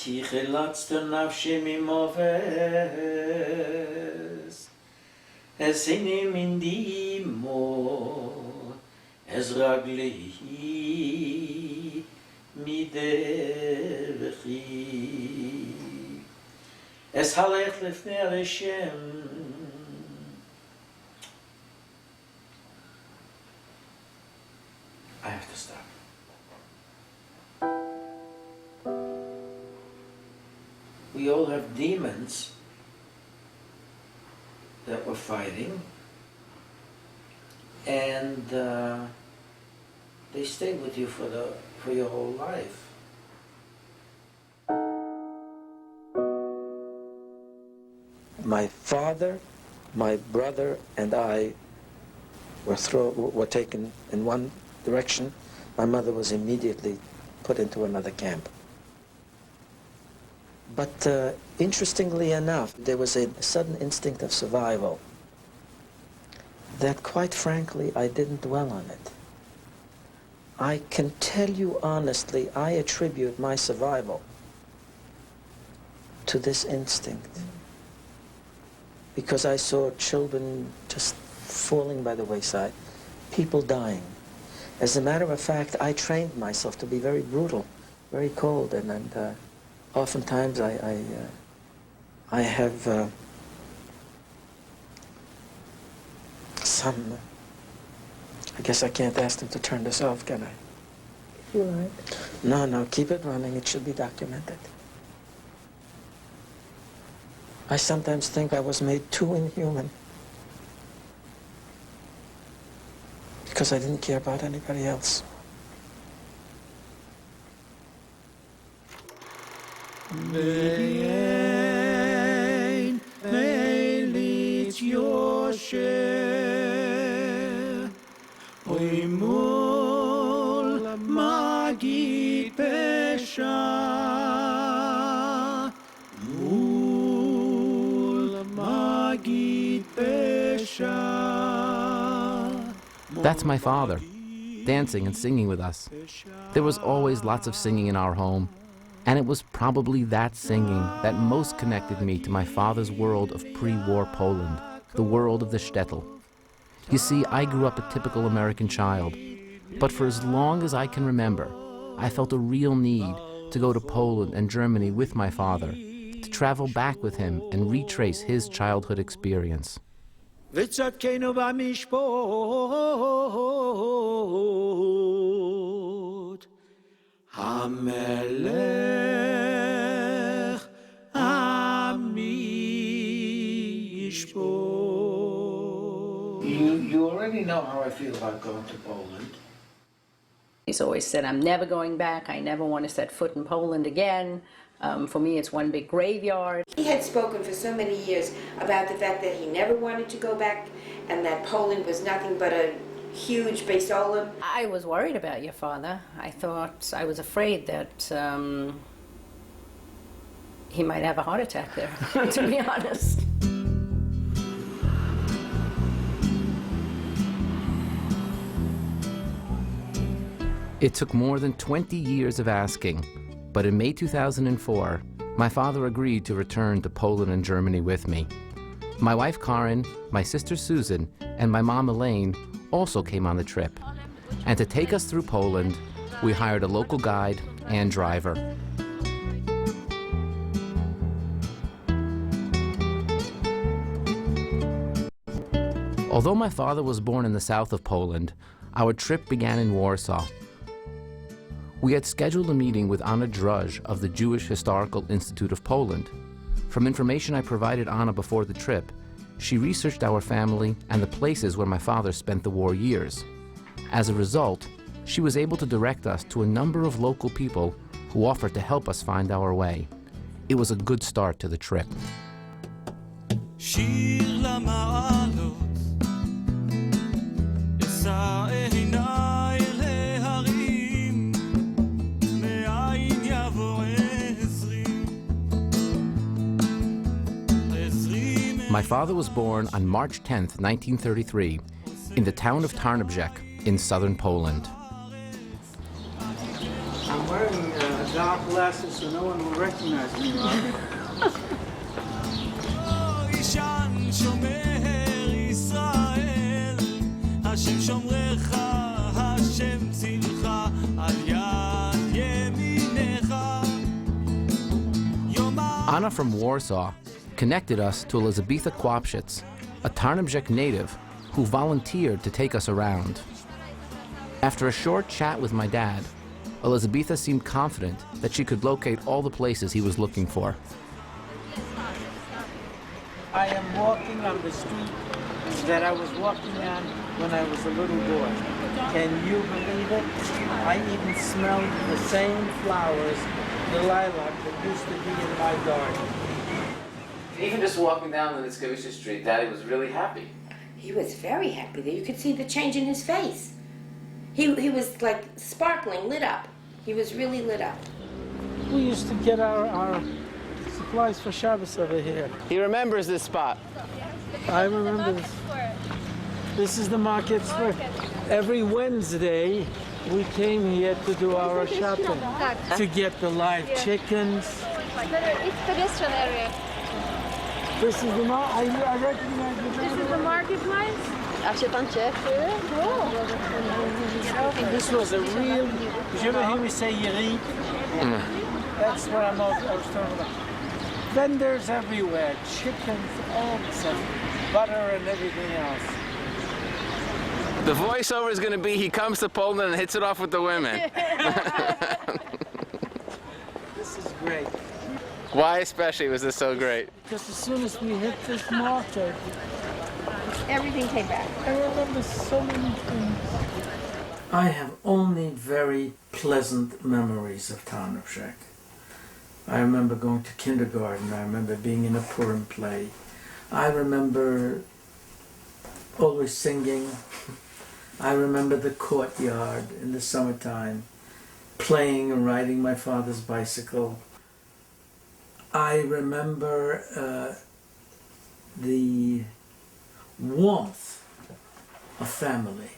כי חילצת נפשי ממובס, es הנה מן דימו, es רגלי מדרכי, es הלך לפני השם. I have to stop. We all have demons that we're fighting, and they stay with you for your whole life. My father, my brother, and I were taken in one direction. My mother was immediately put into another camp. But interestingly enough, there was a sudden instinct of survival that, quite frankly, I didn't dwell on it. I can tell you honestly, I attribute my survival to this instinct, because I saw children just falling by the wayside, people dying. As a matter of fact, I trained myself to be very brutal, very cold, and oftentimes I have some. I guess I can't ask them to turn this off, can I? If you like. No, keep it running. It should be documented. I sometimes think I was made too inhuman, because I didn't care about anybody else. Ve'ein me'elit Yosher Oy mol magid pesha Mol magid pesha. That's my father, dancing and singing with us. There was always lots of singing in our home, and it was probably that singing that most connected me to my father's world of pre-war Poland, the world of the shtetl. You see, I grew up a typical American child, but for as long as I can remember, I felt a real need to go to Poland and Germany with my father, to travel back with him and retrace his childhood experience. וצדקנו במשפט, המלך המשפט. You already know how I feel about going to Poland. He's always said, I'm never going back. I never want to set foot in Poland again. For me, it's one big graveyard. He had spoken for so many years about the fact that he never wanted to go back and that Poland was nothing but a huge basolum. I was worried about your father. I was afraid that he might have a heart attack there, to be honest. It took more than 20 years of asking, but in May 2004, my father agreed to return to Poland and Germany with me. My wife Karen, my sister Susan, and my mom Elaine also came on the trip. And to take us through Poland, we hired a local guide and driver. Although my father was born in the south of Poland, our trip began in Warsaw. We had scheduled a meeting with Anna Druzh of the Jewish Historical Institute of Poland. From information I provided Anna before the trip, she researched our family and the places where my father spent the war years. As a result, she was able to direct us to a number of local people who offered to help us find our way. It was a good start to the trip. My father was born on March 10th, 1933, in the town of Tarnobrzeg in southern Poland. wearing dark glasses so no one will recognize me, Robbie. Anna from Warsaw connected us to Elizabetha Kwapschitz, a Tarnobrzeg native who volunteered to take us around. After a short chat with my dad, Elizabetha seemed confident that she could locate all the places he was looking for. I am walking on the street that I was walking on when I was a little boy. Can you believe it? I even smelled the same flowers, the lilac that used to be in my garden. Even just walking down the Mickiewicz Street, Daddy was really happy. He was very happy there. You could see the change in his face. He was like sparkling, lit up. He was really lit up. We used to get our supplies for Shabbos over here. He remembers this spot. I remember this. This is the market square. Every Wednesday, we came here to do our shopping, to get the live chickens. It's pedestrian area. This is the market. I recognize the This is the marketplace. This was a real. Did you ever hear me say Yeri? That's what I was talking about. Vendors everywhere, chickens, eggs, and butter, and everything else. The voiceover is going to be he comes to Poland and hits it off with the women. This is great. Why especially was this so great? Because as soon as we hit this market, Everything came back. I remember so many things. I have only very pleasant memories of Tarnobrzeg. I remember going to kindergarten. I remember being in a Purim play. I remember always singing. I remember the courtyard in the summertime, playing and riding my father's bicycle. I remember the warmth of family.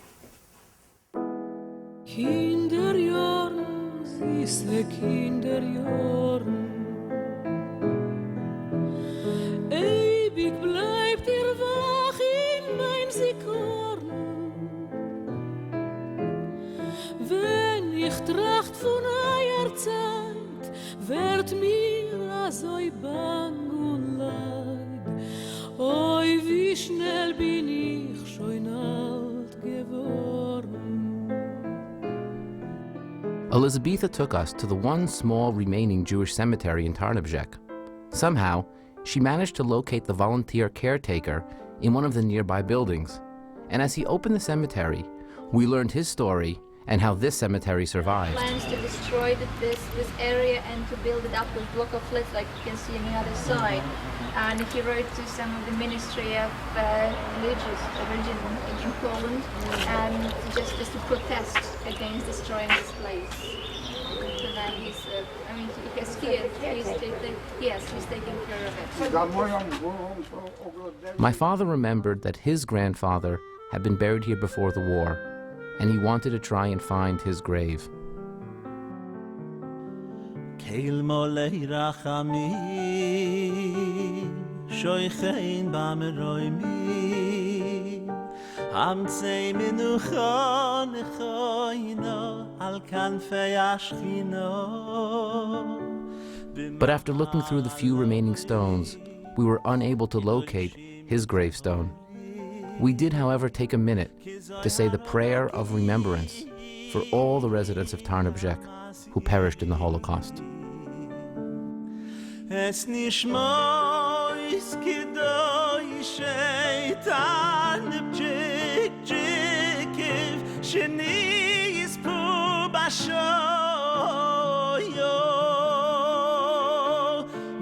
Kinderjahren, süße Kinderjahren. Ewig bleibt ihr wach in mein Sikorn. Wenn ich tracht von eurer Zeit, wird mir so bang und leid. Oi, wie schnell bin ich schon alt geworden. Elizabetha took us to the one small remaining Jewish cemetery in Tarnobrzeg. Somehow, she managed to locate the volunteer caretaker in one of the nearby buildings. And as he opened the cemetery, we learned his story and how this cemetery survived. Plans to destroy this area and to build it up with block of flats like you can see on the other side. And he wrote to some of the Ministry of Religious Origin in Poland and just to protest against destroying this place. So now he's, he's here, he's taking care of it. My father remembered that his grandfather had been buried here before the war, and he wanted to try and find his grave. Keil molei rachamim, shoichein b'meroimim, hamtzei menucha nechoino al kanfei ashchino. But after looking through the few remaining stones, we were unable to locate his gravestone. We did, however, take a minute to say the prayer of remembrance for all the residents of Tarnobrzeg who perished in the Holocaust. Es nishmois kedoshei Tarnobrzeg jikiv sheni yispu bashoyo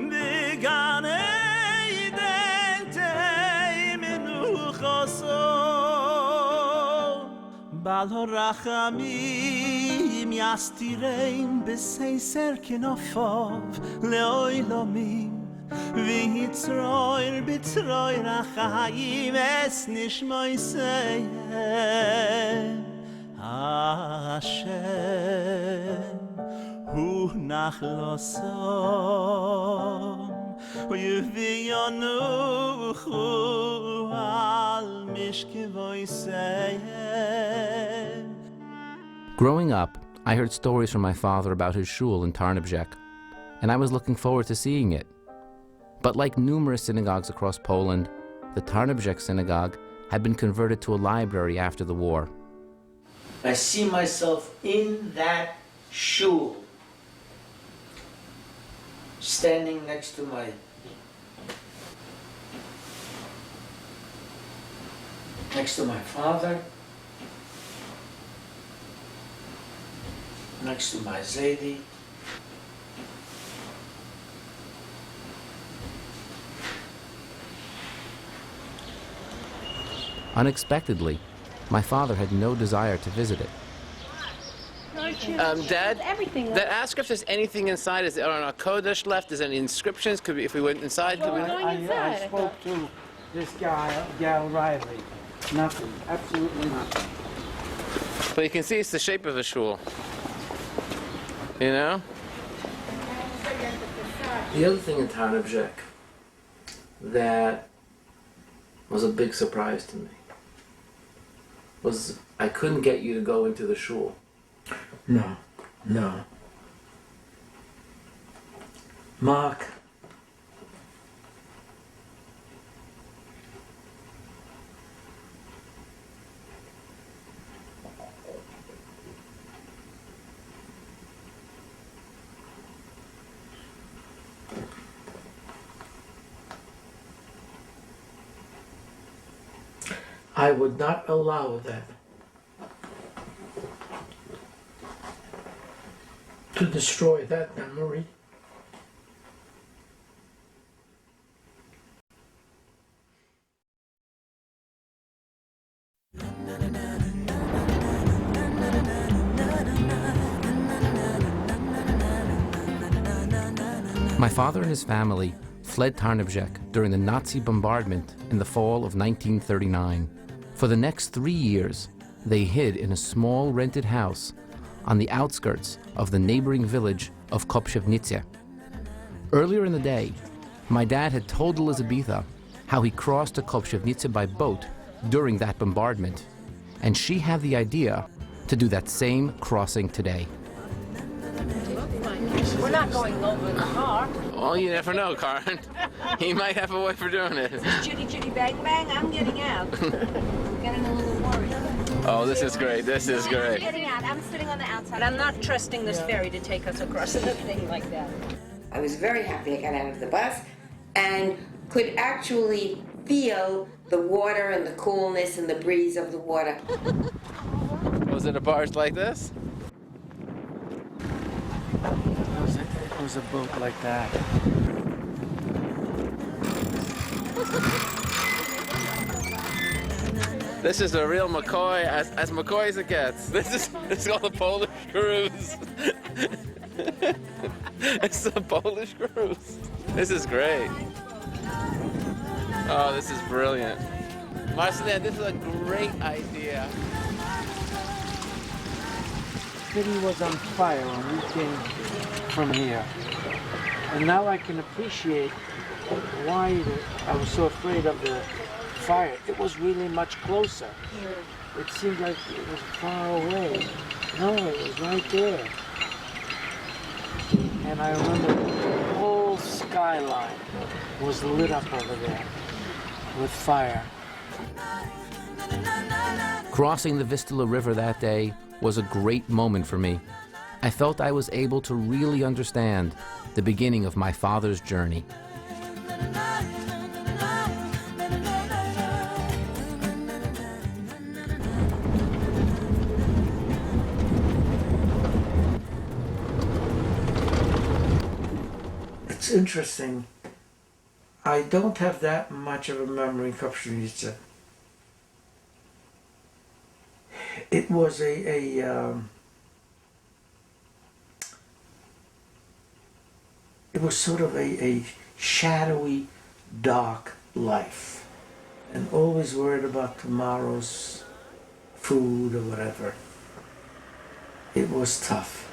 began Eden menuchoso bal harachamim yastirein beseiser kenofov leoilomim v'yitzroir b'tzroir achayim es nishmoiseyem Hashem nach losom you be on al mishke voice. Growing up, I heard stories from my father about his shul in Tarnobrzeg, and I was looking forward to seeing it. But like numerous synagogues across Poland, the Tarnobrzeg synagogue had been converted to a library after the war. I see myself in that shul, standing next to my father, next to my Zaidi. Unexpectedly, my father had no desire to visit it. Dad, ask if there's anything inside. Is there a Kodesh left? Is there any inscriptions? Could be, if we went inside, could we? I spoke to this guy, Gal Riley. Nothing, absolutely nothing. But you can see it's the shape of a shul. You know? The other thing in Tarnobrzeg that was a big surprise to me was I couldn't get you to go into the shul. No. Mark, I would not allow that to destroy that memory. My father and his family fled Tarnobrzeg during the Nazi bombardment in the fall of 1939. For the next 3 years, they hid in a small rented house on the outskirts of the neighboring village of Kopshevnitsa. Earlier in the day, my dad had told Elizabetha how he crossed to Kopshevnitsa by boat during that bombardment, and she had the idea to do that same crossing today. We're not going over in the car. Well, you never know, Karen. He might have a way for doing it. Chitty chitty bang bang, I'm getting out. Getting a little worried. Oh, this is great. This is I'm great. getting out. I'm sitting on the outside. And I'm not trusting this ferry to take us across anything like that. I was very happy I got out of the bus and could actually feel the water and the coolness and the breeze of the water. Was it a barge like this? It was a boat like that. This is a real McCoy, as McCoy as it gets. This is called the Polish cruise. It's the Polish cruise. This is great. Oh, this is brilliant. Marcelin, this is a great idea. The city was on fire when we came from here. And now I can appreciate why I was so afraid of the fire. It was really much closer. It seemed like it was far away. No, it was right there. And I remember the whole skyline was lit up over there with fire. Crossing the Vistula River that day was a great moment for me. I felt I was able to really understand the beginning of my father's journey. It's interesting. I don't have that much of a memory in Kopshevnitsa. It was it was sort of a shadowy, dark life, and always worried about tomorrow's food or whatever. It was tough.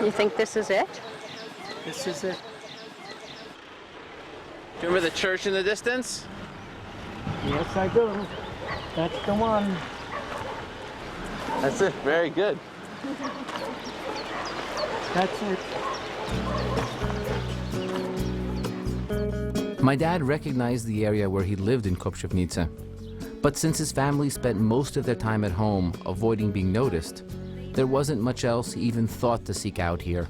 You think this is it? This is it. Do you remember the church in the distance? Yes, I do. That's the one. That's it. Very good. That's it. My dad recognized the area where he lived in Kopshevnitsa, but since his family spent most of their time at home avoiding being noticed, there wasn't much else he even thought to seek out here.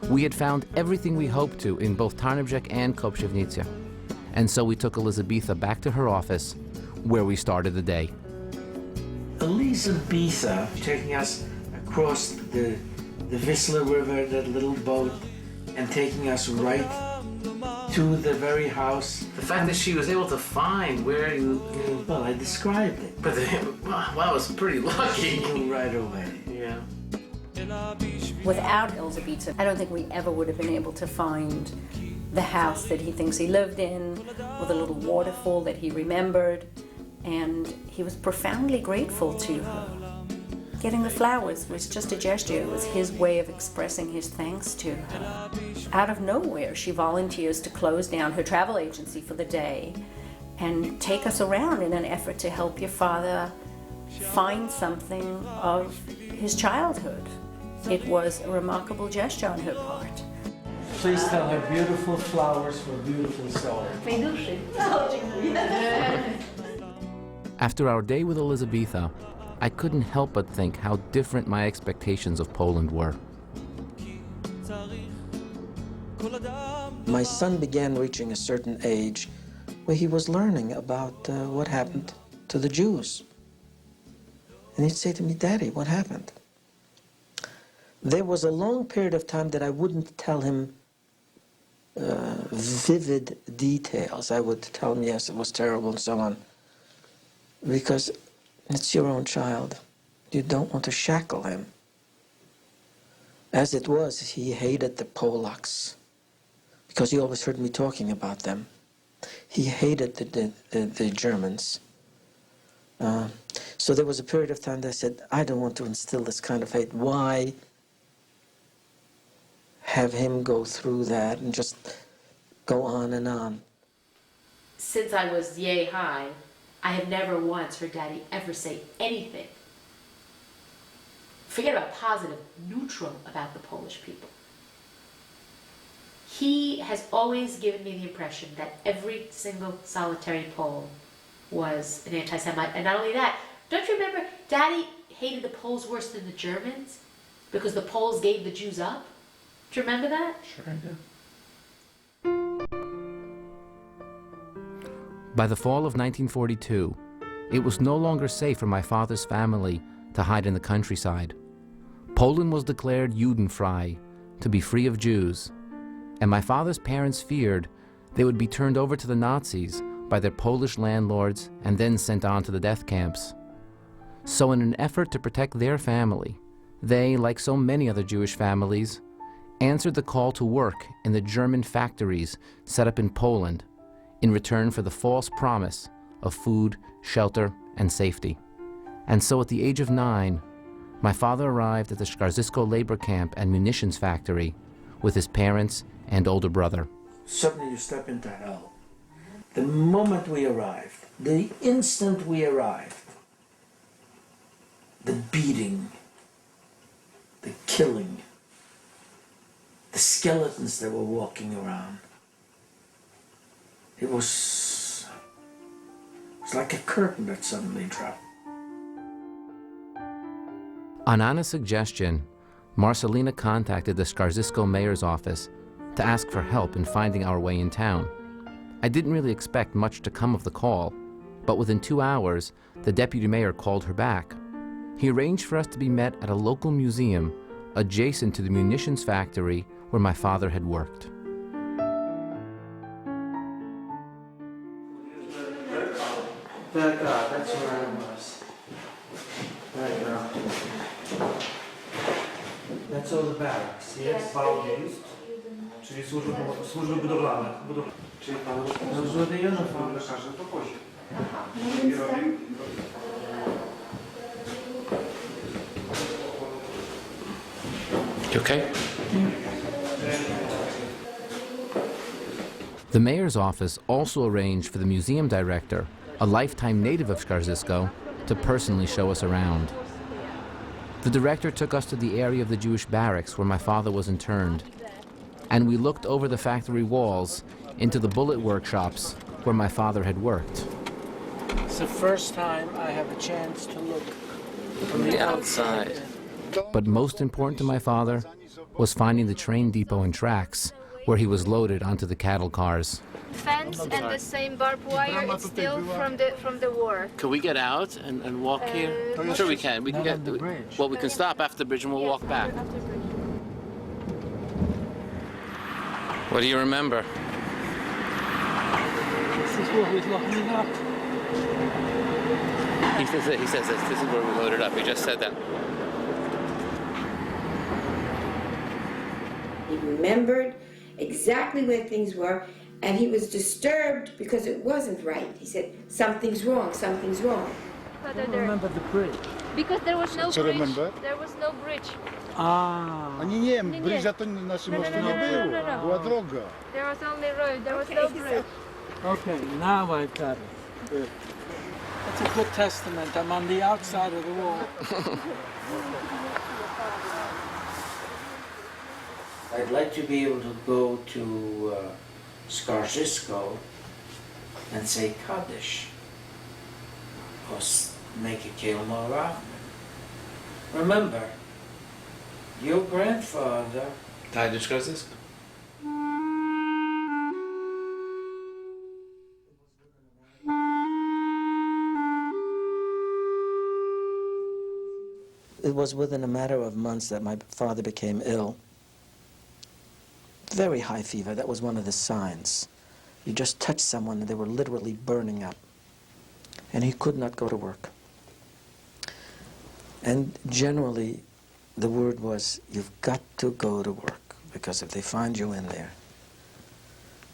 We had found everything we hoped to in both Tarnobrzeg and Kopshevnitsa, and so we took Elizabetha back to her office, where we started the day. Elizabetha taking us across the Wisla River, that little boat, and taking us right to the very house. The fact that she was able to find where you... Well, I described it. But wow, I was pretty lucky. Right away. Yeah. Without Elizabetha, I don't think we ever would have been able to find the house that he thinks he lived in, or the little waterfall that he remembered, and he was profoundly grateful to her. Getting the flowers was just a gesture. It was his way of expressing his thanks to her. Out of nowhere, she volunteers to close down her travel agency for the day and take us around in an effort to help your father find something of his childhood. It was a remarkable gesture on her part. Please tell her beautiful flowers for beautiful soul. After our day with Elizabetha, I couldn't help but think how different my expectations of Poland were. My son began reaching a certain age where he was learning about what happened to the Jews. And he'd say to me, "Daddy, what happened?" There was a long period of time that I wouldn't tell him vivid details. I would tell him, yes, it was terrible and so on, because it's your own child. You don't want to shackle him. As it was, he hated the Polacks, because he always heard me talking about them. He hated the Germans. So there was a period of time that I said, I don't want to instill this kind of hate. Why have him go through that and just go on and on? Since I was yay high, I have never once heard Daddy ever say anything, forget about positive, neutral about the Polish people. He has always given me the impression that every single solitary Pole was an anti-Semite. And not only that, don't you remember Daddy hated the Poles worse than the Germans because the Poles gave the Jews up? Do you remember that? Sure I do. By the fall of 1942, it was no longer safe for my father's family to hide in the countryside. Poland was declared Judenfrei, to be free of Jews, and my father's parents feared they would be turned over to the Nazis by their Polish landlords and then sent on to the death camps. So in an effort to protect their family, they, like so many other Jewish families, answered the call to work in the German factories set up in Poland in return for the false promise of food, shelter, and safety. And so at the age of 9, my father arrived at the Skarżysko labor camp and munitions factory with his parents and older brother. Suddenly you step into hell. The moment we arrived, the instant we arrived, the beating, the killing, the skeletons that were walking around. It was like a curtain that suddenly dropped. On Anna's suggestion, Marcelina contacted the Skarżysko mayor's office to ask for help in finding our way in town. I didn't really expect much to come of the call, but within 2 hours, the deputy mayor called her back. He arranged for us to be met at a local museum adjacent to the munitions factory where my father had worked. That's where I was. That's all the barracks, yes? Czyli służby budowlane. Czyli pan those were the uniforms. Lekarze to poziom. You okay? you. The mayor's office also arranged for the museum director, a lifetime native of Skarzysko, to personally show us around. The director took us to the area of the Jewish barracks where my father was interned, and we looked over the factory walls into the bullet workshops where my father had worked. It's the first time I have a chance to look From the outside. But most important to my father was finding the train depot and tracks where he was loaded onto the cattle cars. Fence and the same barbed wire, it's still from the war. Could we get out and walk here? Sure we can. We can get. the bridge. Well, we can stop after the bridge and we'll walk back. What do you remember? This is where we're locking up. He says this is where we loaded up. He just said that. He remembered exactly where things were, and he was disturbed because it wasn't right. He said, something's wrong, something's wrong. I don't remember the bridge. Because there was no Co bridge. remember? There was no bridge. Ah. A nie, bryża to na naszym mostu nie było. Była droga. There was only road. There was no bridge. Okay, now I've got it. Good. That's a good testament. I'm on the outside of the wall. I'd like to be able to go to Skarzysko and say Kaddish, or make a Kilmora. Remember, your grandfather Died in Skarzysko. It was within a matter of months that my father became ill. Very high fever, that was one of the signs. You just touched someone and they were literally burning up. And he could not go to work. And generally, the word was, you've got to go to work, because if they find you in there.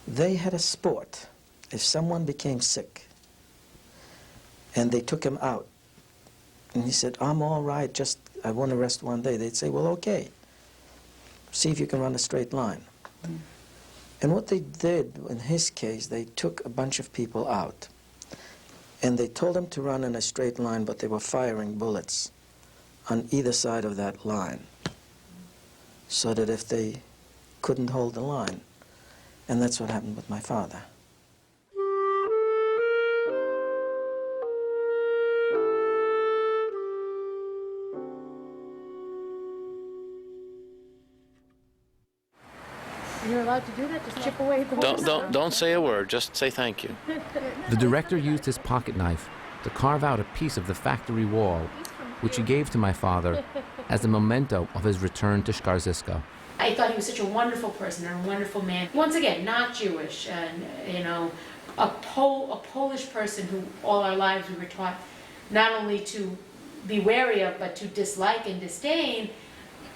They had a sport. If someone became sick and they took him out, and he said, I'm all right, just I want to rest one day, they'd say, well, okay. See if you can run a straight line. And what they did, in his case, they took a bunch of people out. And they told them to run in a straight line, but they were firing bullets on either side of that line, so that if they couldn't hold the line. And that's what happened with my father. You're allowed to do that? Just chip away the Don't say a word. Just say thank you. The director used his pocket knife to carve out a piece of the factory wall, which he gave to my father as a memento of his return to Skarzysko. I thought he was such a wonderful person and a wonderful man. Once again, not Jewish, and a Polish person who all our lives we were taught not only to be wary of, but to dislike and disdain,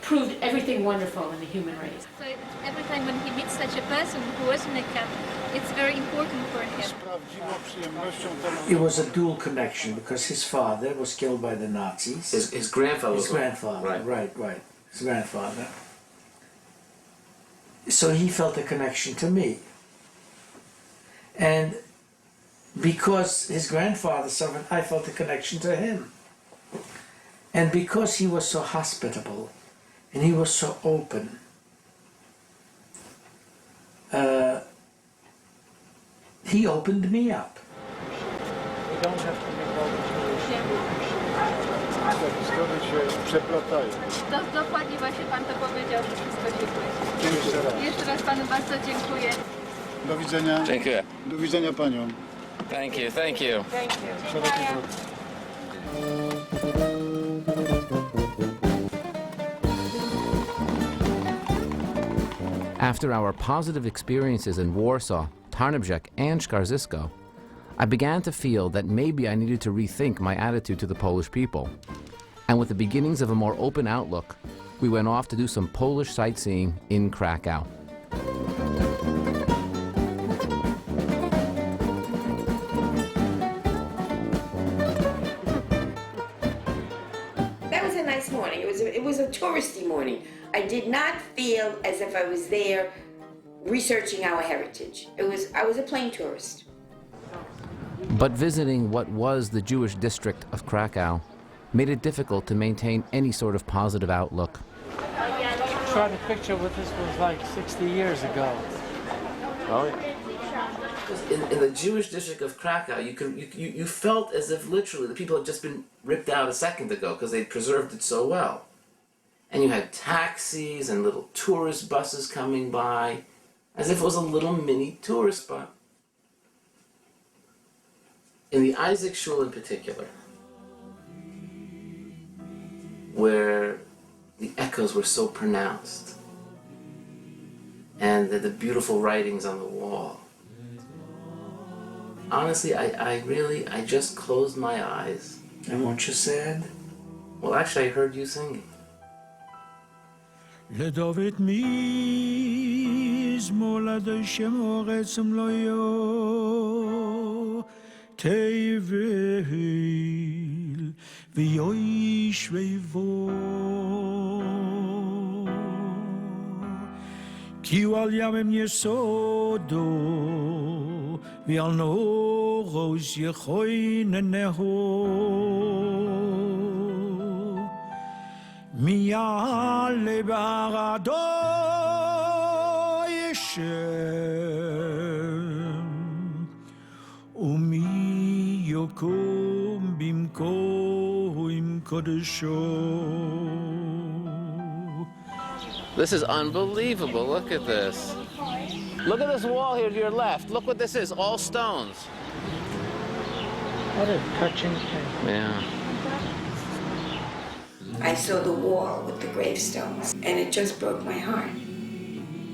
proved everything wonderful in the human race. So every time when he meets such a person who was in a camp, it's very important for him. It was a dual connection, because his father was killed by the Nazis. His grandfather. His grandfather, right. His grandfather. So he felt a connection to me. And because his grandfather suffered, I felt a connection to him. And because he was so hospitable, and he was so open, he opened me up. You don't have to make all the Dokładnie właśnie pan to powiedział, że wszystko się płynie. Jeszcze raz panu bardzo dziękuję. Do widzenia. Dziękuję. Do widzenia paniom. Thank you. Thank you. Thank you. After our positive experiences in Warsaw, Tarnobrzeg, and Skarzysko, I began to feel that maybe I needed to rethink my attitude to the Polish people. And with the beginnings of a more open outlook, we went off to do some Polish sightseeing in Krakow. That was a nice morning. It was a touristy morning. I did not feel as if I was there researching our heritage. I was a plain tourist. But visiting what was the Jewish district of Krakow made it difficult to maintain any sort of positive outlook. Try to picture what this was like 60 years ago. Oh, yeah. In the Jewish district of Krakow, you felt as if literally the people had just been ripped out a second ago because they preserved it so well. And you had taxis and little tourist buses coming by, as if it was a little mini tourist spot. In the Isaac Shul in particular, where the echoes were so pronounced, and the beautiful writings on the wall. Honestly, I just closed my eyes. And weren't you sad? Well, actually, I heard you singing. לדוד מזמור לדשם אורץ מלויו תבל ויויש ויבוא כי הוא על ימים יסודו ועל נורוס יכויננהו מיעלה בערדו ישם ומי יקום במקום קודשו. This is unbelievable. Look at this. Look at this wall here to your left. Look what this is, all stones. What a touching thing. Yeah. I saw the wall with the gravestones, and it just broke my heart.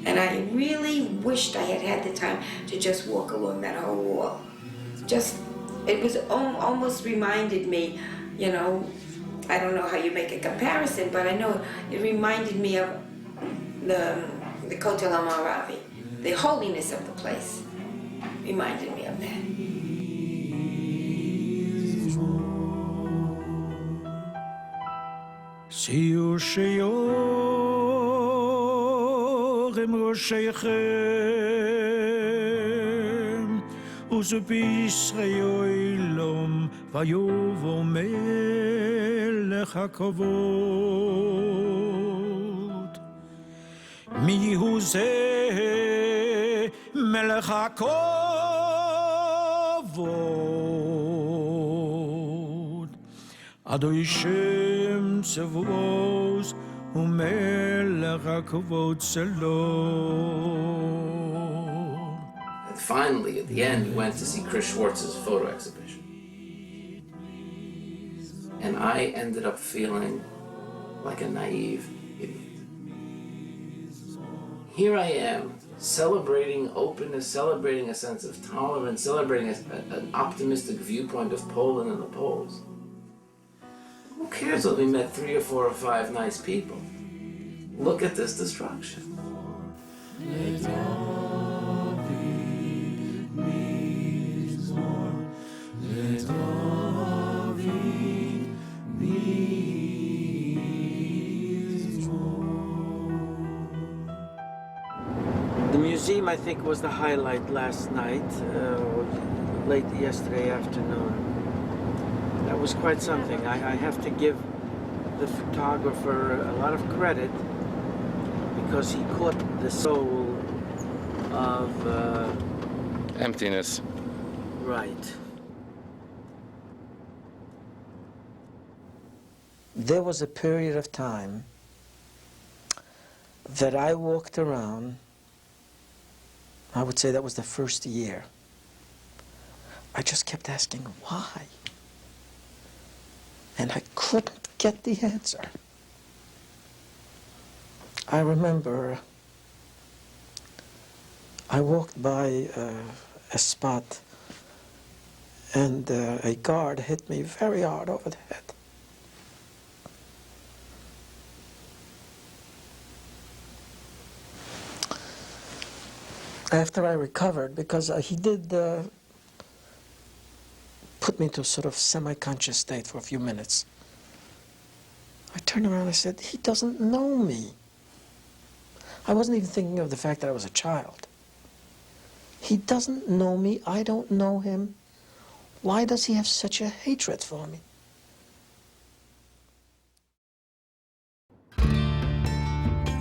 And I really wished I had had the time to just walk along that whole wall. It was almost reminded me, you know, I don't know how you make a comparison, but I know it reminded me of the Kotel HaMaravi. The holiness of the place reminded me of that. שיעור שיורם ראשיכם ובישראל ויבוא מלך הכבוד. מי הוא זה מלך הכבוד? אדוני שם צבאות ומלך הכבוד שלום. And finally, at the end, we went to see Chris Schwartz's photo exhibition. And I ended up feeling like a naive idiot. Here I am, celebrating openness, celebrating a sense of tolerance, celebrating an optimistic viewpoint of Poland and the Poles. Who cares that we met 3 or 4 or 5 nice people? Look at this destruction. The museum, I think, was the highlight last night, late yesterday afternoon. That was quite something. I have to give the photographer a lot of credit because he caught the soul of... Emptiness. Right. There was a period of time that I walked around, I would say that was the first year. I just kept asking, why? And I couldn't get the answer. I remember I walked by a spot and a guard hit me very hard over the head. After I recovered, because he did put me into a sort of semi-conscious state for a few minutes, I turned around and I said, he doesn't know me. I wasn't even thinking of the fact that I was a child. He doesn't know me. I don't know him. Why does he have such a hatred for me?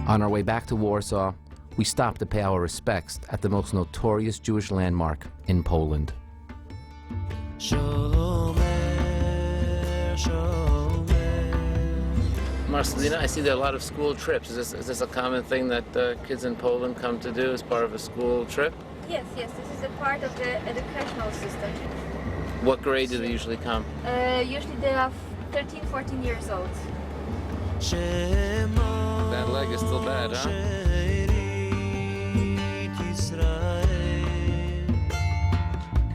On our way back to Warsaw, we stopped to pay our respects at the most notorious Jewish landmark in Poland. Marcelina, I see there are a lot of school trips. Is this a common thing that kids in Poland come to do as part of a school trip? Yes, this is a part of the educational system. What grade do they usually come? Usually they are 13, 14 years old. That leg is still bad, huh?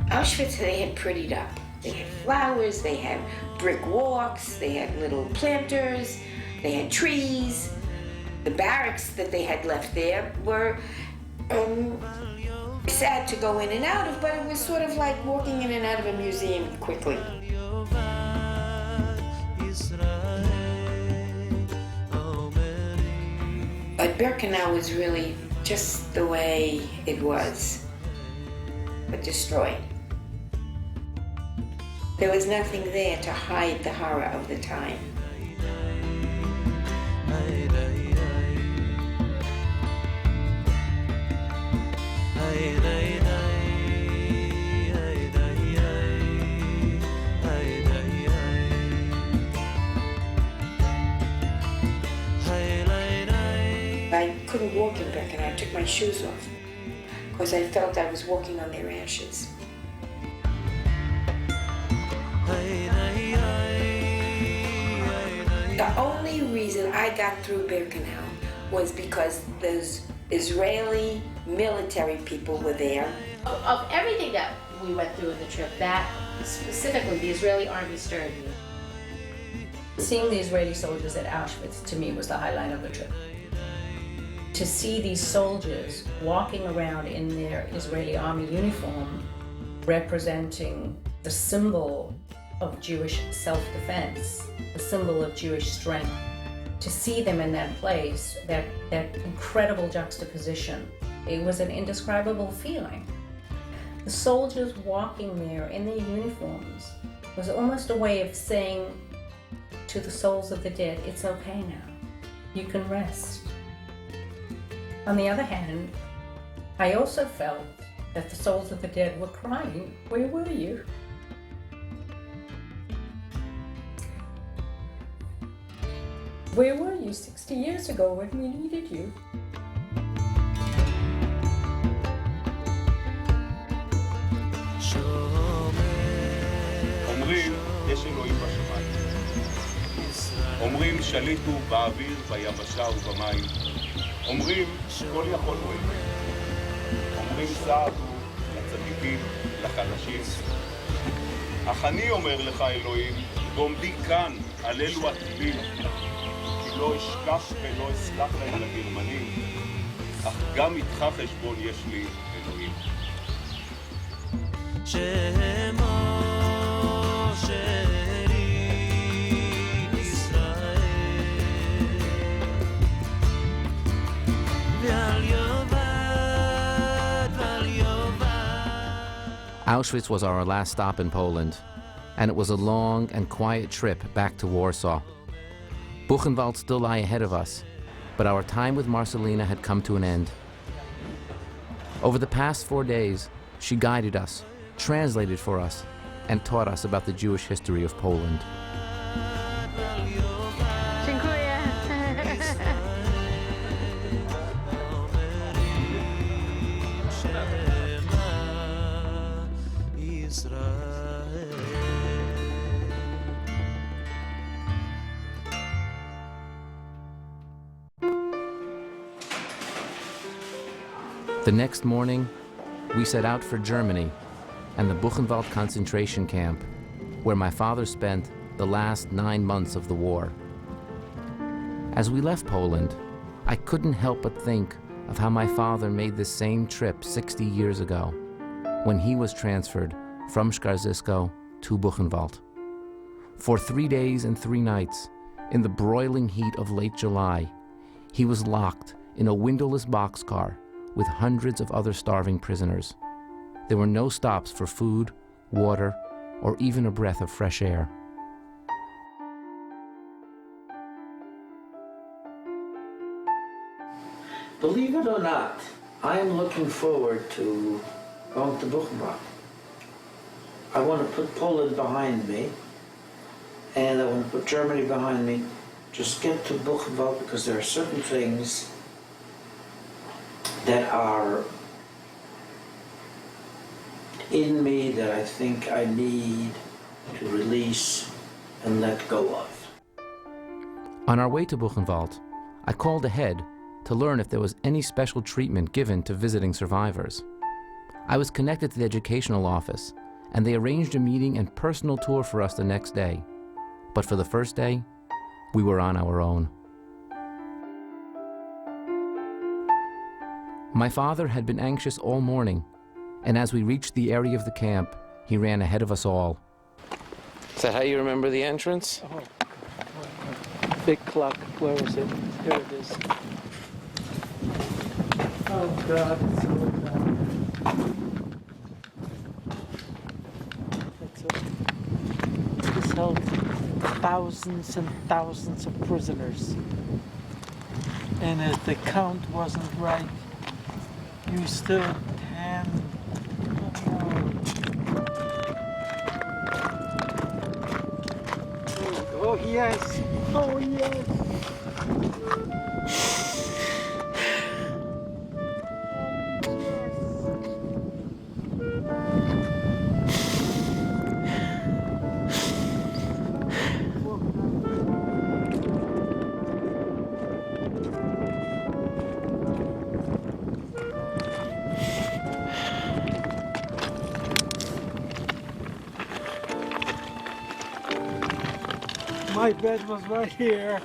Auschwitz, they had prettied up. They had flowers, they had brick walks, they had little planters, they had trees. The barracks that they had left there were sad to go in and out of, but it was sort of like walking in and out of a museum quickly. But Birkenau was really just the way it was, but destroyed. There was nothing there to hide the horror of the time. I couldn't walk in Birkenau. I took my shoes off because I felt I was walking on their ashes. The only reason I got through Birkenau was because those Israeli military people were there. Of everything that we went through in the trip, that specifically the Israeli army stirred me. Seeing the Israeli soldiers at Auschwitz, to me, was the highlight of the trip. To see these soldiers walking around in their Israeli army uniform, representing the symbol of Jewish self-defense, the symbol of Jewish strength. To see them in that place, that incredible juxtaposition, it was an indescribable feeling. The soldiers walking there in their uniforms was almost a way of saying to the souls of the dead, it's okay now, you can rest. On the other hand, I also felt that the souls of the dead were crying, where were you? Where were you 60 years ago when we needed you? אומרים, יש אלוהים בשמיים. אומרים, שליט הוא באוויר, ביבשה ובמים. אומרים, כל יכול הוא אמת. אומרים, סעד הוא לצדיקים, לחלשים. אך אני אומר לך, אלוהים, בעומדי כאן, על אלו הטביעים, כי לא אשכח ולא אסלח להם לגרמנים, אך גם איתך חשבון יש לי, אלוהים. Auschwitz was our last stop in Poland, and it was a long and quiet trip back to Warsaw. Buchenwald still lay ahead of us, but our time with Marcelina had come to an end. Over the past 4 days, she guided us, translated for us, and taught us about the Jewish history of Poland. The next morning, we set out for Germany and the Buchenwald concentration camp, where my father spent the last 9 months of the war. As we left Poland, I couldn't help but think of how my father made this same trip 60 years ago, when he was transferred from Skarżysko to Buchenwald. For 3 days and 3 nights, in the broiling heat of late July, he was locked in a windowless boxcar with hundreds of other starving prisoners. There were no stops for food, water, or even a breath of fresh air. Believe it or not, I am looking forward to going to Buchenwald. I want to put Poland behind me, and I want to put Germany behind me. Just get to Buchenwald, because there are certain things that are in me that I think I need to release and let go of. On our way to Buchenwald, I called ahead to learn if there was any special treatment given to visiting survivors. I was connected to the educational office, and they arranged a meeting and personal tour for us the next day. But for the first day, we were on our own. My father had been anxious all morning, and as we reached the area of the camp, he ran ahead of us all. Is that how you remember the entrance? Oh, big clock. Where is it? Here it is. Oh God, it's so bad. This held thousands and thousands of prisoners. And if the count wasn't right, you still 10. Oh yes! Oh yes! My bed was right here.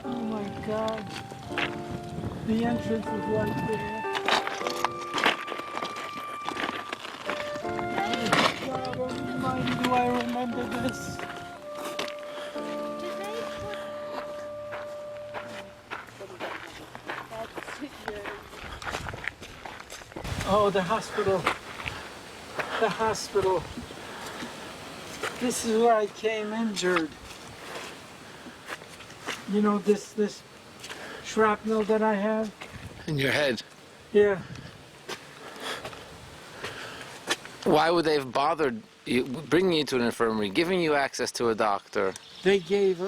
Oh my God. The entrance was right there. God almighty, do I remember this? Oh, the hospital. The hospital. This is where I came injured. You know this shrapnel that I have? In your head? Yeah. Why would they have bothered you, bringing you to an infirmary, giving you access to a doctor? They gave,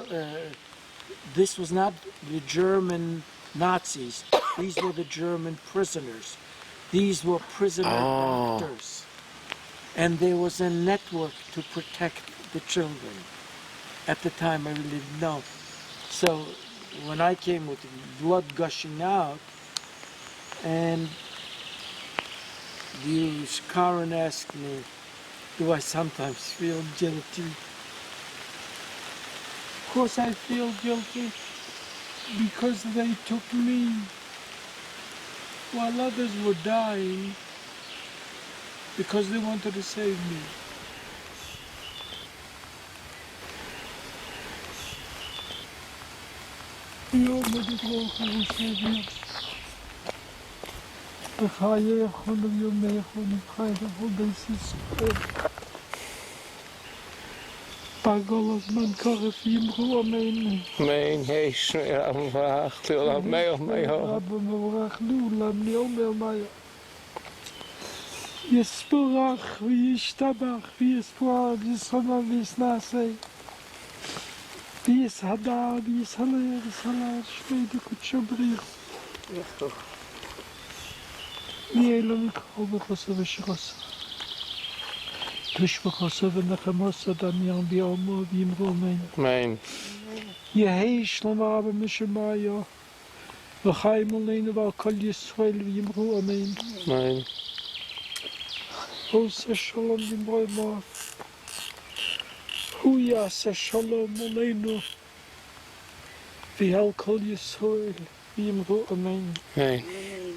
this was not the German Nazis. These were the German prisoners. These were prisoner doctors. And there was a network to protect the children. At the time, I really didn't know. So when I came with blood gushing out, and Karen asked me, do I sometimes feel guilty? Of course I feel guilty, because they took me while others were dying, because they wanted to save me. Yisborach v'yishtabach v'yispoar v'yishamar v'yisnasei v'yishadar v'yishaler v'yishalar shmei d'kutsho brich v'yelo mikro v'choso v'shichoso tush v'choso v'nechamoso damyan v'yomo v'yimro amen. Amen. Yehei shlama v'mishemayo v'chaim oleinu v'al Yisrael v'yimro amen. Amen. Oh, say shalom d'imroimah. Huya say shalom aleinu. V'al kol Yisrael v'yimru amen. Amen.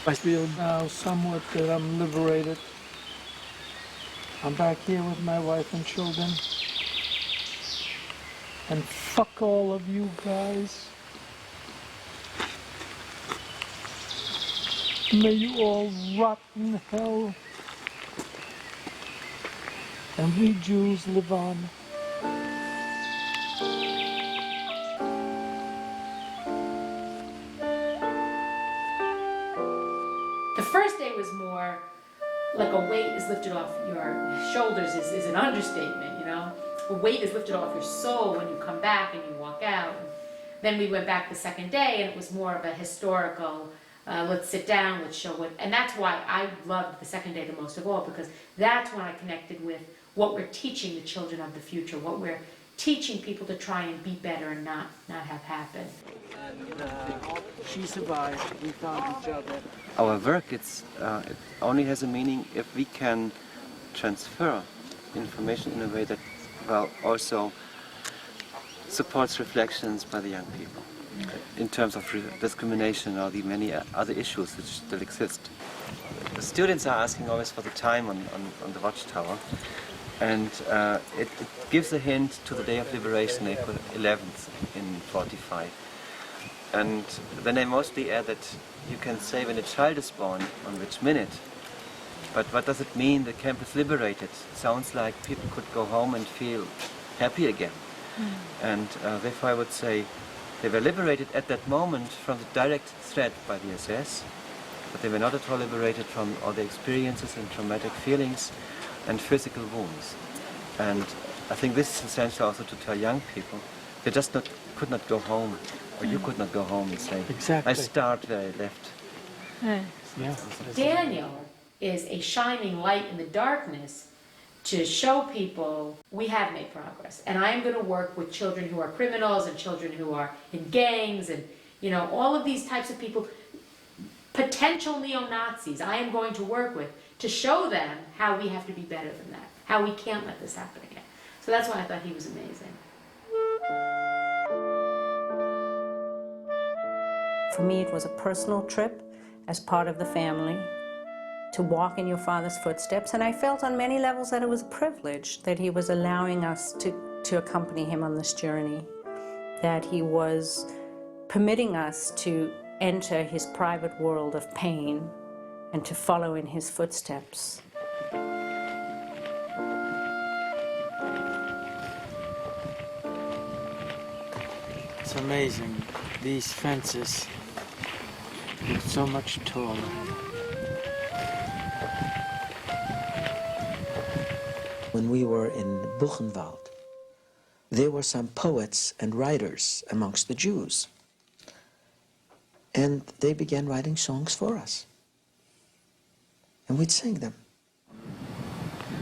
I feel now somewhat that I'm liberated. I'm back here with my wife and children. And fuck all of you guys. May you all rot in hell. And we Jews live on. The first day was more like a weight is lifted off your shoulders is an understatement, you know? A weight is lifted off your soul when you come back and you walk out. Then we went back the second day and it was more of a historical, let's sit down, let's show what, and that's why I loved the second day the most of all, because that's when I connected with what we're teaching the children of the future, what we're teaching people to try and be better and not have happen. And she survived, we found each other. Our work, it only has a meaning if we can transfer information in a way that, well, also supports reflections by the young people in terms of discrimination or the many other issues which still exist. The students are asking always for the time on the watchtower, and it gives a hint to the day of liberation, April 11th in 45. And then I mostly add that you can say when a child is born, on which minute, but what does it mean the camp is liberated? It sounds like people could go home and feel happy again. And therefore I would say they were liberated at that moment from the direct threat by the SS, but they were not at all liberated from all the experiences and traumatic feelings and physical wounds. And I think this is essential also to tell young people. They just could not go home, or you could not go home and say, exactly. I start where I left. Yeah. Daniel is a shining light in the darkness to show people we have made progress. And I am going to work with children who are criminals and children who are in gangs and, you know, all of these types of people, potential neo-Nazis, I am going to work with to show them how we have to be better than that, how we can't let this happen again. So that's why I thought he was amazing. For me, it was a personal trip as part of the family to walk in your father's footsteps, and I felt on many levels that it was a privilege that he was allowing us to accompany him on this journey, that he was permitting us to enter his private world of pain and to follow in his footsteps. It's amazing, these fences look so much taller. When we were in Buchenwald, there were some poets and writers amongst the Jews. And they began writing songs for us. And we'd sing them.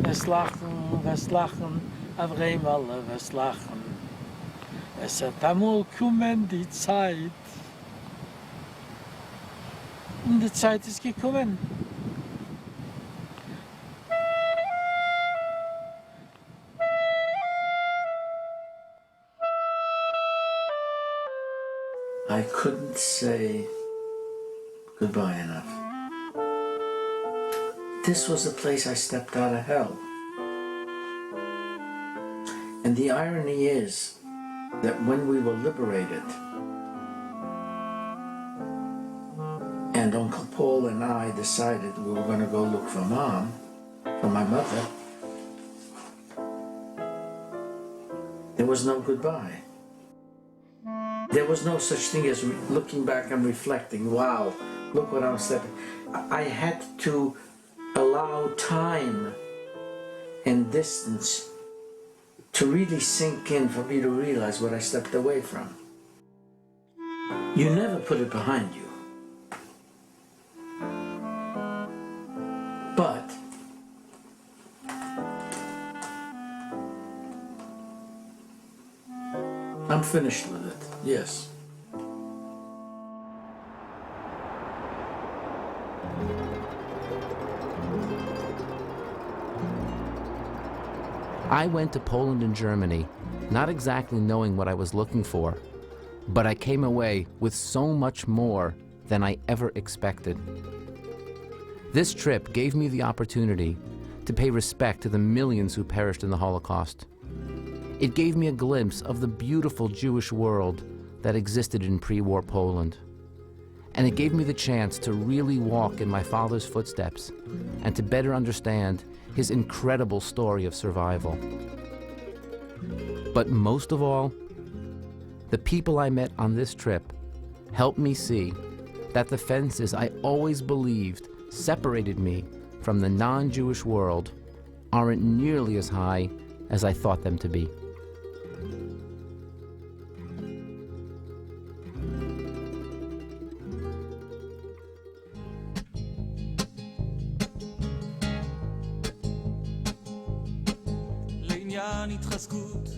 Es lachen, Avrem alle, es lachen. Es hat amol kommen die Zeit. Und die Zeit ist gekommen. I couldn't say goodbye enough. This was the place I stepped out of hell. And the irony is that when we were liberated, and Uncle Paul and I decided we were going to go look for Mom, for my mother, there was no goodbye. There was no such thing as looking back and reflecting, wow, look what I'm stepping. I had to allow time and distance to really sink in for me to realize what I stepped away from. You never put it behind you. But I'm finished with it, yes. I went to Poland and Germany, not exactly knowing what I was looking for, but I came away with so much more than I ever expected. This trip gave me the opportunity to pay respect to the millions who perished in the Holocaust. It gave me a glimpse of the beautiful Jewish world that existed in pre-war Poland. And it gave me the chance to really walk in my father's footsteps and to better understand his incredible story of survival. But most of all, the people I met on this trip helped me see that the fences I always believed separated me from the non-Jewish world aren't nearly as high as I thought them to be. לעניין התחזקות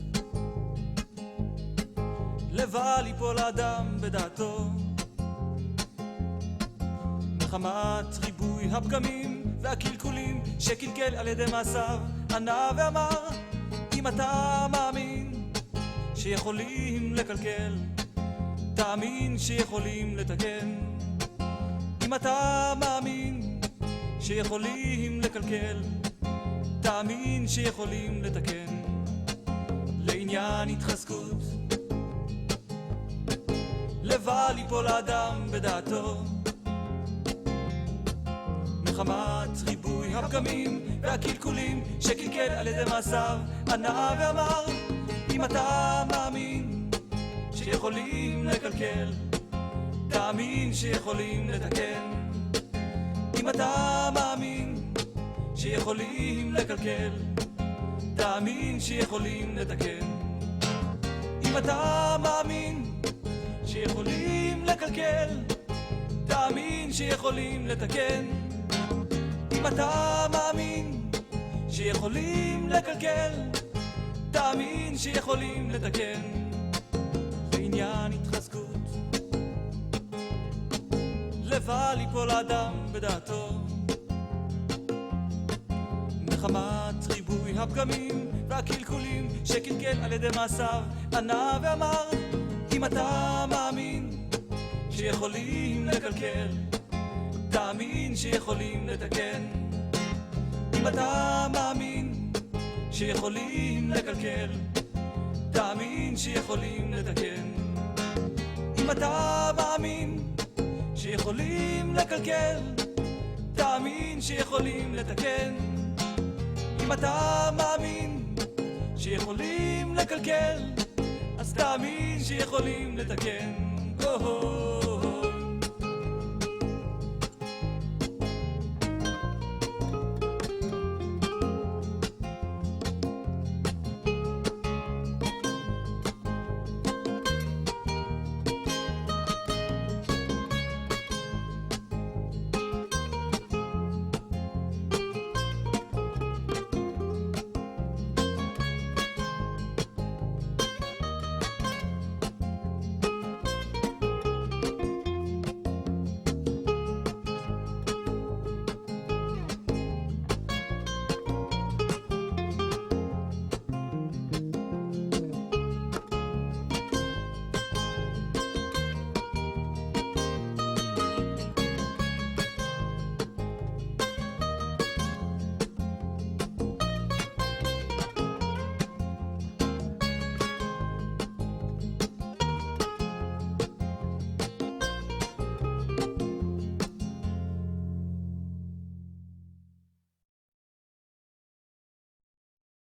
לבל ייפול אדם בדעתו מחמת ריבוי הפגמים והקלקולים שקלקל על ידי מעשיו ענה ואמר אם אתה מאמין שיכולים לקלקל תאמין שיכולים לתקן אם אתה מאמין שיכולים לקלקל תאמין שיכולים לתקן לעניין התחזקות לבל ייפול אדם בדעתו מחמת ריבוי הפגמים והקלקולים שקלקל על ידי מעשיו ענה ואמר אם אתה מאמין שיכולים לקלקל תאמין שיכולים לתקן אם אתה מאמין שיכולים לקלקל תאמין שיכולים לתקן אם אתה מאמין שיכולים לקלקל תאמין שיכולים לתקן אם אתה מאמין שיכולים לקלקל תאמין שיכולים לתקן בעניין התחזקות לבל ייפול אדם בדעתו מחמת ריבוי הפגמים והקלקולים שקלקל על ידי מעשיו ענה ואמר אם אתה מאמין שיכולים לקלקל תאמין שיכולים לתקן אם אתה מאמין שיכולים לקלקל תאמין שיכולים לתקן אם אתה מאמין שיכולים לקלקל תאמין שיכולים לתקן אם אתה מאמין שיכולים לקלקל אז תאמין שיכולים לתקן